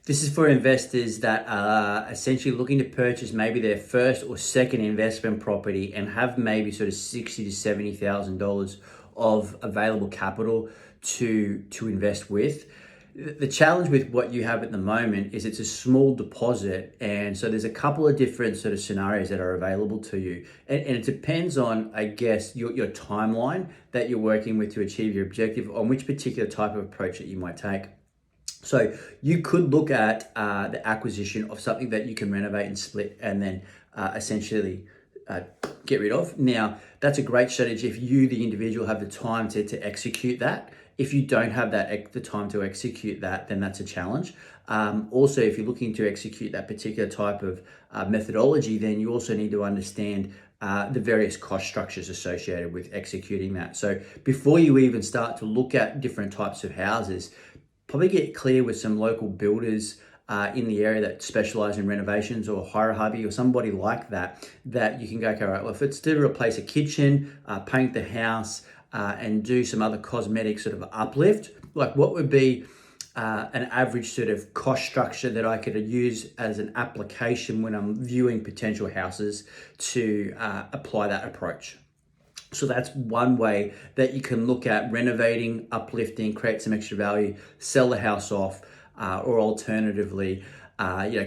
This is for investors that are essentially looking to purchase maybe their first or second investment property and have maybe sort of $60,000 to $70,000 of available capital to invest with. The challenge with what you have at the moment is it's a small deposit, and so there's a couple of different sort of scenarios that are available to you, and it depends on, I guess, your timeline that you're working with to achieve your objective, on which particular type of approach that you might take. So you could look at the acquisition of something that you can renovate and split and then essentially get rid of. Now, that's a great strategy if you, the individual, have the time to execute that. If you don't have the time to execute that, then that's a challenge. Also, if you're looking to execute that particular type of methodology, then you also need to understand the various cost structures associated with executing that. So before you even start to look at different types of houses, probably get clear with some local builders in the area that specialize in renovations, or hire a hubby or somebody like that, that you can go, okay, all right, well, if it's to replace a kitchen, paint the house, and do some other cosmetic sort of uplift, like what would be an average sort of cost structure that I could use as an application when I'm viewing potential houses to apply that approach. So that's one way that you can look at renovating, uplifting, create some extra value, sell the house off, or alternatively,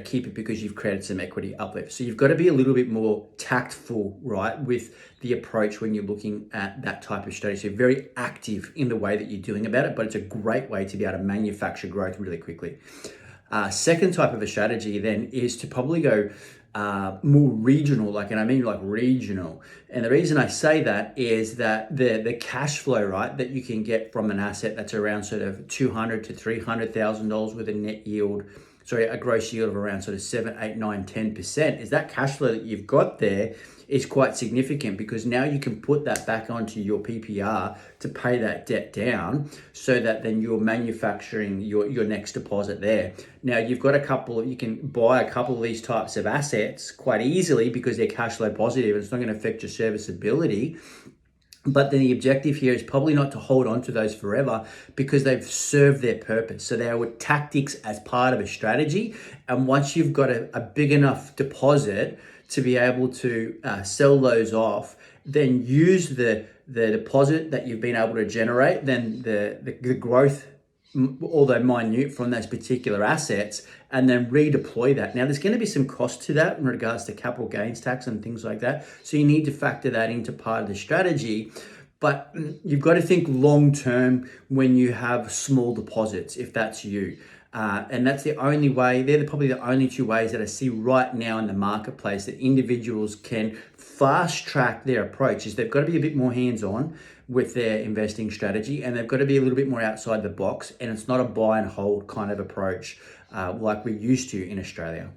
keep it because you've created some equity uplift. So you've got to be a little bit more tactful, right, with the approach when you're looking at that type of strategy. So very active in the way that you're doing about it, but it's a great way to be able to manufacture growth really quickly. Second type of a strategy then is to probably go more regional, and I mean regional. And the reason I say that is that the cash flow, right, that you can get from an asset that's around sort of $200,000 to $300,000 with a net yield, a gross yield of around sort of 7, 8, 9, 10%, is that cash flow that you've got there is quite significant, because now you can put that back onto your PPR to pay that debt down, so that then you're manufacturing your next deposit there. Now you can buy a couple of these types of assets quite easily because they're cash flow positive and it's not going to affect your serviceability. But then the objective here is probably not to hold on to those forever, because they've served their purpose. So they are tactics as part of a strategy. And once you've got a big enough deposit to be able to sell those off, then use the deposit that you've been able to generate, then the growth, although minute, from those particular assets, and then redeploy that. Now, there's going to be some cost to that in regards to capital gains tax and things like that. So you need to factor that into part of the strategy. But you've got to think long term when you have small deposits, if that's you. And that's the only way, probably the only two ways that I see right now in the marketplace that individuals can fast track their approach. Is they've got to be a bit more hands-on with their investing strategy, and they've got to be a little bit more outside the box, and it's not a buy and hold kind of approach like we're used to in Australia.